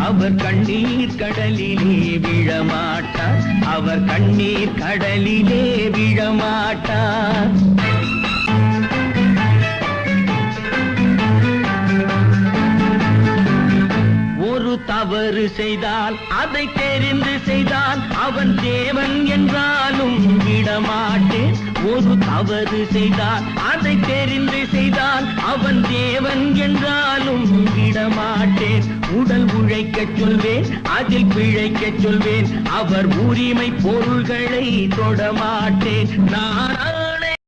அவர் கண்ணீர் கடலிலே விழமாட்டார், அவர் கண்ணீர் கடலிலே விழமாட்டார். ஒரு தவறு செய்தால் அதை தெரிந்து செய்தால் அவன் தேவன் என்றாலும் விடமாட்டேன். ஒரு தவறு செய்தால் அதை தெரிந்து செய்தால் அவன் தேவன் என்றாலும் விடமாட்டேன். உடல் உழைக்கச் சொல்வேன், அதில் பிழைக்கச் சொல்வேன், அவர் உரிமை பொருள்களை தொடமாட்டேன். நான்